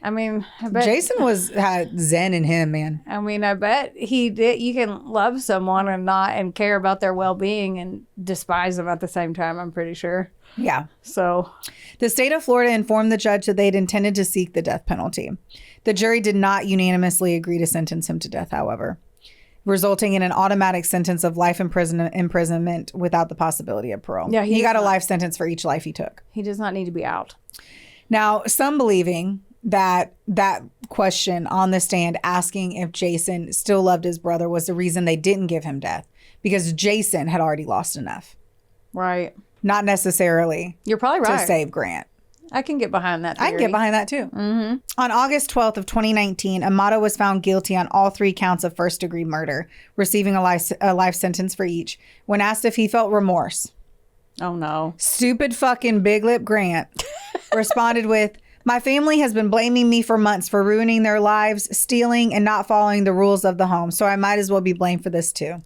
I mean, I bet Jason had zen in him, man. I mean, I bet he did. You can love someone and care about their well-being and despise them at the same time, I'm pretty sure. Yeah. So the state of Florida informed the judge that they'd intended to seek the death penalty. The jury did not unanimously agree to sentence him to death, however, resulting in an automatic sentence of life imprisonment without the possibility of parole. Yeah, he got a life sentence for each life he took. He does not need to be out. Now, some believing that question on the stand asking if Jason still loved his brother was the reason they didn't give him death, because Jason had already lost enough. Right. Not necessarily. You're probably right. To save Grant. I can get behind that theory. I can get behind that too. Mm-hmm. On August 12th of 2019, Amato was found guilty on all 3 counts of first-degree murder, receiving a life sentence for each. When asked if he felt remorse, oh no, stupid fucking big lip Grant responded with, my family has been blaming me for months for ruining their lives, stealing, and not following the rules of the home, so I might as well be blamed for this too.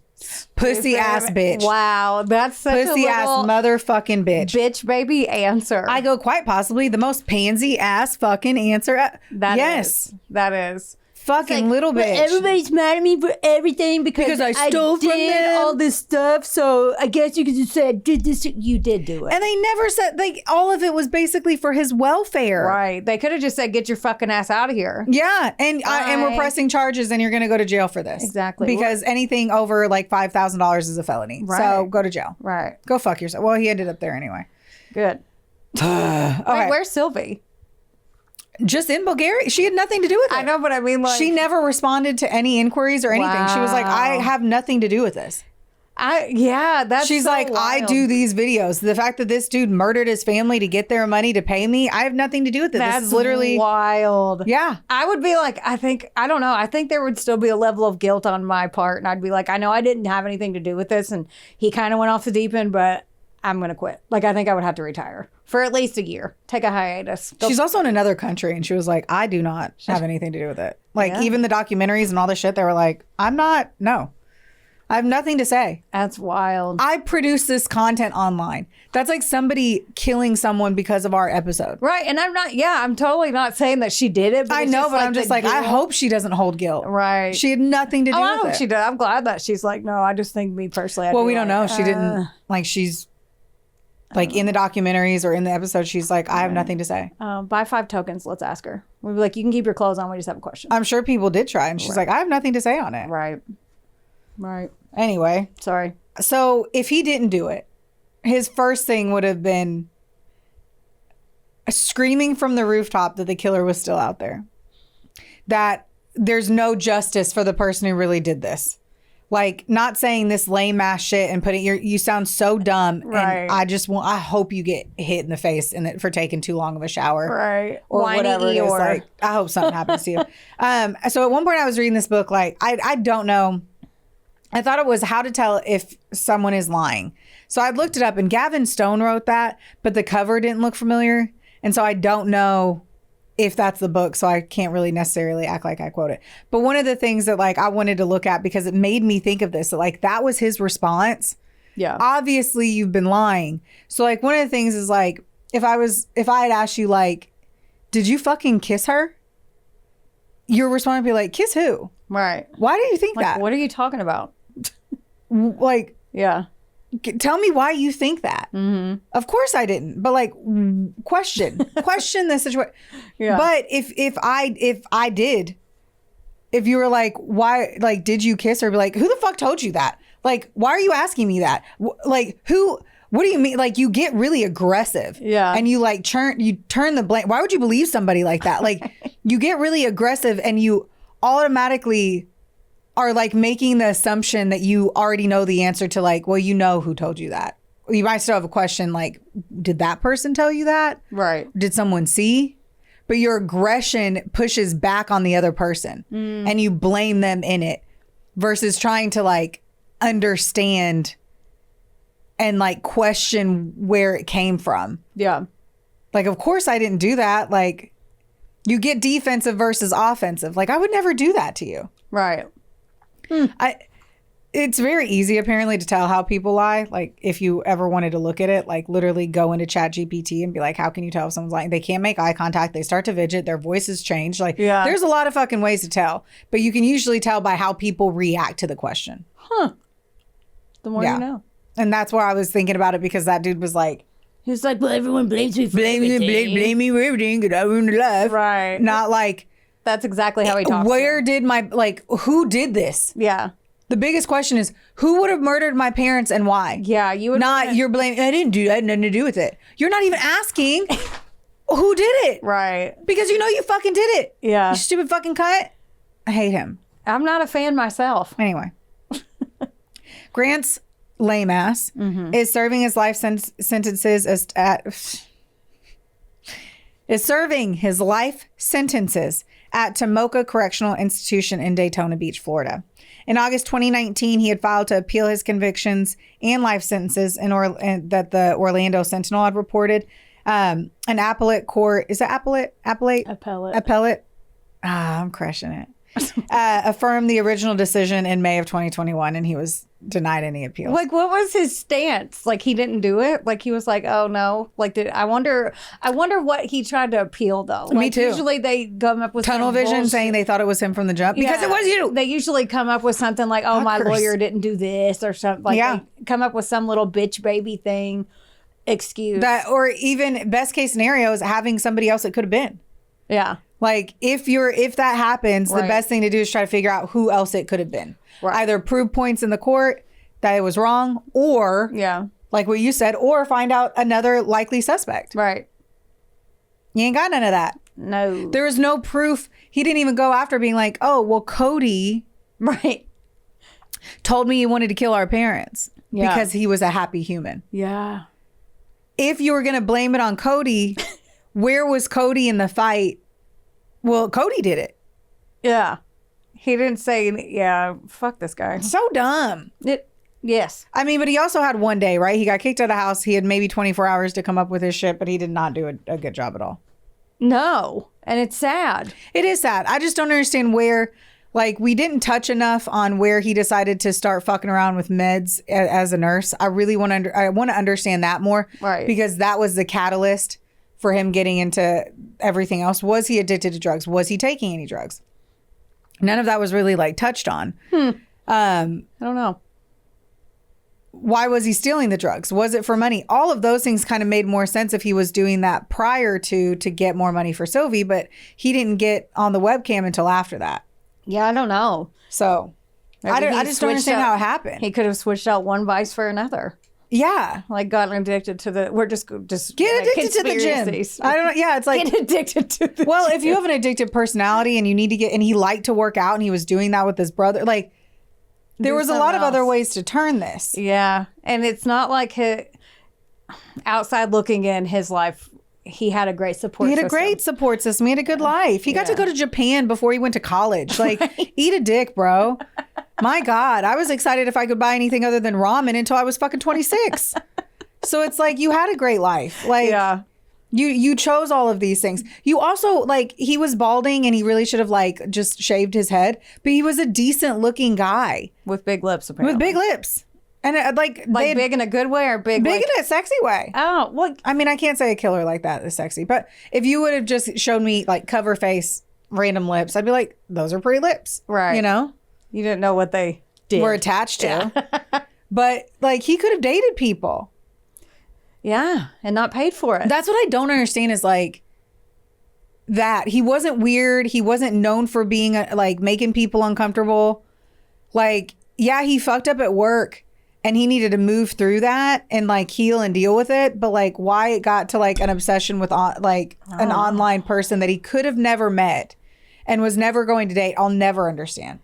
Pussy ass bitch. Wow, that's such pussy a ass motherfucking bitch. Bitch baby answer. I go quite possibly the most pansy ass fucking answer. That is. Fucking little bitch. Everybody's mad at me for everything because I stole from them all this stuff. So I guess you could just say I did this. You did do it. And they never said, like, all of it was basically for his welfare. Right. They could have just said, get your fucking ass out of here. Yeah. And we're pressing charges and you're going to go to jail for this. Exactly. Because anything over like $5,000 is a felony. Right. So go to jail. Right. Go fuck yourself. Well, he ended up there anyway. Good. Okay. Wait, where's Sylvie? Just in Bulgaria. She had nothing to do with it. I know, but I mean, like, she never responded to any inquiries or anything. Wow. She was like, I have nothing to do with this. She's so like, wild. I do these videos. The fact that this dude murdered his family to get their money to pay me, I have nothing to do with it. That's this is literally wild. Yeah. I would be like, I don't know. I think there would still be a level of guilt on my part. And I'd be like, I know I didn't have anything to do with this. And he kind of went off the deep end, but I'm going to quit. Like, I think I would have to retire for at least a year. Take a hiatus. She's also in another country, and she was like, I do not have anything to do with it. Like, even the documentaries and all the shit, they were like, I have nothing to say. That's wild. I produce this content online. That's like somebody killing someone because of our episode. Right. And I'm totally not saying that she did it. But I know, but I'm just like, I hope she doesn't hold guilt. Right. She had nothing to do with it. I hope she did. I'm glad that she's like, no, I just think me personally. Well, we don't know. She didn't, like, she's like in the documentaries or in the episode, she's like, I have nothing to say. Buy 5 tokens. Let's ask her. We'll be like, you can keep your clothes on. We just have a question. I'm sure people did try. And she's like, I have nothing to say on it. Right. Anyway. Sorry. So if he didn't do it, his first thing would have been screaming from the rooftop that the killer was still out there. That there's no justice for the person who really did this. Like, not saying this lame ass shit and putting you sound so dumb. Right. And I hope you get hit in the face for taking too long of a shower. Right. Or Whiny whatever it is. Eeyore. Like, I hope something happens to you. So at one point I was reading this book, like, I don't know. I thought it was how to tell if someone is lying. So I looked it up, and Gavin Stone wrote that, but the cover didn't look familiar. And so I don't know if that's the book, so I can't really necessarily act like I quote it. But one of the things that like I wanted to look at, because it made me think of this, that like that was his response. Yeah. Obviously you've been lying. So like one of the things is like, if I had asked you like, did you fucking kiss her? Your response would be like, kiss who? Right. Why do you think Like, that? what are you talking about? Like, Yeah. tell me why you think that. Mm-hmm. Of course I didn't, but like question the situation. Yeah. But if I did, if you were like, why, like, did you kiss her? Be like, who the fuck told you that? Like, why are you asking me that? Like, what do you mean? Like, you get really aggressive. Yeah. And you like turn the blame. Why would you believe somebody like that? Like, you get really aggressive and you automatically are like making the assumption that you already know the answer to, like, well, you know who told you that. You might still have a question like, did that person tell you that? Right. Did someone see? But your aggression pushes back on the other person and you blame them in it versus trying to like understand and like question where it came from. Yeah. Like, of course I didn't do that. Like, you get defensive versus offensive. Like, I would never do that to you. Right. It's very easy apparently to tell how people lie. Like, if you ever wanted to look at it, like literally go into ChatGPT and be like, how can you tell if someone's lying? They can't make eye contact. They start to fidget. Their voices change. Like, Yeah. there's a lot of fucking ways to tell, but you can usually tell by how people react to the question. The more Yeah. you know. And that's why I was thinking about it, because that dude was like, He's like, well, everyone blames me for blame me for everything, get out in the life. Right. Not like, That's exactly how he talks. where did who did this? Yeah. The biggest question is, who would have murdered my parents and why? Yeah. You would Not you're blaming. I didn't do that. Had nothing to do with it. You're not even asking who did it. Right. Because you know you fucking did it. Yeah. You stupid fucking cunt. I hate him. I'm not a fan myself. Anyway. Grant's lame ass is serving his life sentences at Tomoka Correctional Institution in Daytona Beach, Florida. In August 2019, he had filed to appeal his convictions and life sentences that the Orlando Sentinel had reported. An appellate court, is it appellate? Appellate. I'm crushing it. Affirmed the original decision in May of 2021, and he was denied any appeal. Like, what was his stance? Like, he didn't do it? Like, he was like, oh, no. Like, I wonder what he tried to appeal, though. Like, Me too. Usually they come up with Tunnel some vision, bullshit. saying they thought it was him from the jump because it was you. They usually come up with something like, oh, my Fuckers. lawyer didn't do this or something. Like, Yeah. they come up with some little bitch baby thing excuse. That, or even best case scenario is having somebody else it could have been. Yeah. Like, if that happens, the Right. best thing to do is try to figure out who else it could have been. Right. Either prove points in the court that it was wrong, or Yeah. like what you said, or find out another likely suspect. Right. You ain't got none of that. No. There was no proof. He didn't even go after being like, oh, well, Cody Right. told me he wanted to kill our parents Yeah. because he was a happy human. Yeah. If you were going to blame it on Cody, where was Cody in the fight? Well, Cody did it. Yeah. He didn't say, yeah, fuck this guy. So dumb. Yes. I mean, but he also had one day, right? He got kicked out of the house. He had maybe 24 hours to come up with his shit, but he did not do a good job at all. No. And it's sad. It is sad. I just don't understand where, like, we didn't touch enough on where he decided to start fucking around with meds as a nurse. I really want to understand that more. Right. Because that was the catalyst for him getting into everything else. Was he addicted to drugs? Was he taking any drugs? None of that was really like touched on. I don't know. Why was he stealing the drugs? Was it for money? All of those things kind of made more sense if he was doing that prior to get more money for Sylvie, but he didn't get on the webcam until after that. Yeah, I don't know. So Maybe I he just don't switched understand out- how it happened. He could have switched out one vice for another. Yeah. Like gotten addicted to the. We're just Get like, addicted to the gym. conspiracies. I don't know. Yeah, it's like Get addicted to the. well, if gym. you have an addictive personality and you need to get, and he liked to work out and he was doing that with his brother, like there Do was a lot of something other else. ways to turn this. Yeah, and it's not like outside looking in his life. He had a great support. He had a system. great support system. He had a good life. He got to go to Japan before he went to college. Like, eat a dick, bro. My God. I was excited if I could buy anything other than ramen until I was fucking 26. So it's like, you had a great life. Like, Yeah. you chose all of these things. You also, like, he was balding and he really should have, like, just shaved his head. But he was a decent looking guy With big lips, apparently. with big lips. And like they big in a good way or big big like, in a sexy way. oh, well, I mean, I can't say a killer like that is sexy, but if you would have just shown me like cover face, random lips, I'd be like, those are pretty lips. Right. You know? you didn't know what they did. Were attached to. But like he could have dated people. Yeah, and not paid for it. That's what I don't understand is like that. He wasn't weird. He wasn't known for being like making people uncomfortable. Like, yeah, he fucked up at work. And he needed to move through that and like heal and deal with it. But like why it got to like an obsession with an online person that he could have never met and was never going to date, I'll never understand.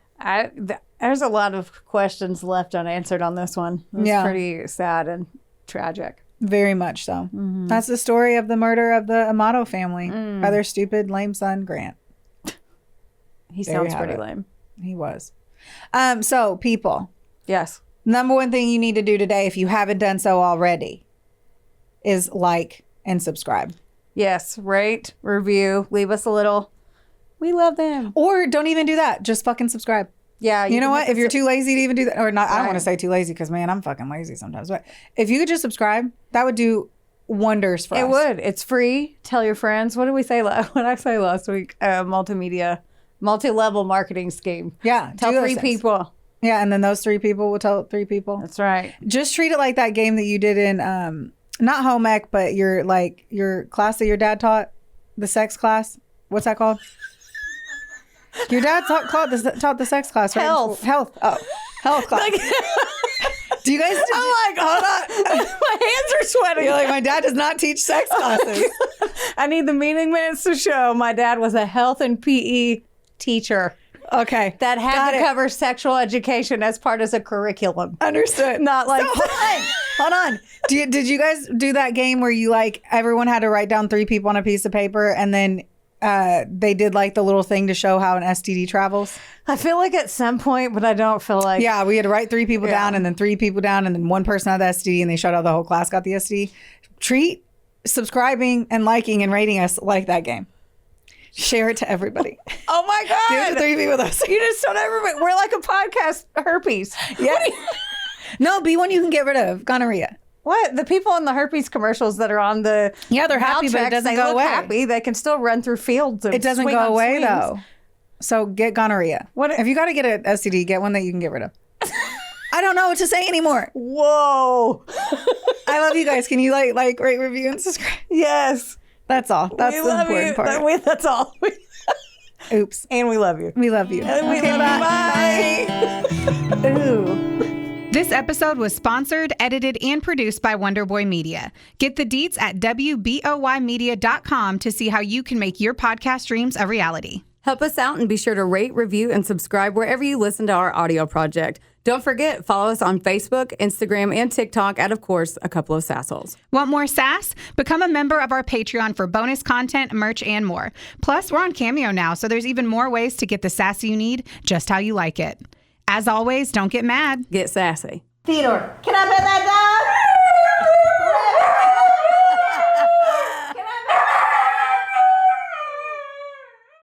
There's a lot of questions left unanswered on this one. It's Yeah. pretty sad and tragic. Very much so. That's the story of the murder of the Amato family by their stupid, lame son, Grant. He There you sounds have pretty it. lame. He was. So people, Yes. number one thing you need to do today, if you haven't done so already, is like and subscribe. Yes. Rate, review, leave us a little. We love them. Or don't even do that. Just fucking subscribe. Yeah. You know can what? hit If the you're too lazy to even do that, or not, I don't want Right. to say too lazy because, man, I'm fucking lazy sometimes. But if you could just subscribe, that would do wonders for us. It would. It's free. Tell your friends. What did we say? What did I say last week? Multi-level marketing scheme. Yeah. Tell do those 3 things. people. Yeah. And then those 3 people will tell 3 people. That's right. Just treat it like that game that you did in, not home ec, but your class that your dad taught, the sex class. What's that called? Your dad taught the sex class, right? Health. Oh, health class. Do you guys? I'm like, hold on. My hands are sweating. You're like, my dad does not teach sex classes. I need the meeting minutes to show my dad was a health and PE teacher Okay. that had Got to it. cover sexual education as part of a curriculum. Understood. Not like, Hold on. Did you guys do that game where you like everyone had to write down 3 people on a piece of paper and then they did like the little thing to show how an STD travels? I feel like at some point, but I don't feel like. Yeah, we had to write 3 people Yeah. down and then 3 people down and then 1 person had the STD and they showed how the whole class got the STD. Treat subscribing and liking and rating us like that game. Share it to everybody. Oh my Give it God. to 3 people. Those. You just told everybody. We're like a podcast herpes. Yeah. No, be one you can get rid of. Gonorrhea. What? The people in the herpes commercials that are on the. Yeah, they're happy, but it Valtrex, doesn't they go look away. happy. They can still run through fields. And It doesn't swing go on away swings. though. So get gonorrhea. What- if you got to get an STD, get one that you can get rid of. I don't know what to say anymore. Whoa. I love you guys. Can you like rate, review, and subscribe? Yes. That's all. That's We the love important you. part. That's all. Oops. And we love you. We love you. And we love you. Bye. Ooh. This episode was sponsored, edited, and produced by Wonderboy Media. Get the deets at WBOYmedia.com to see how you can make your podcast dreams a reality. Help us out and be sure to rate, review, and subscribe wherever you listen to our audio project. Don't forget, follow us on Facebook, Instagram, and TikTok at, of course, A Couple of Sassholes. Want more sass? Become a member of our Patreon for bonus content, merch, and more. Plus, we're on Cameo now, so there's even more ways to get the sass you need just how you like it. As always, don't get mad. Get sassy. Theodore, can I bet that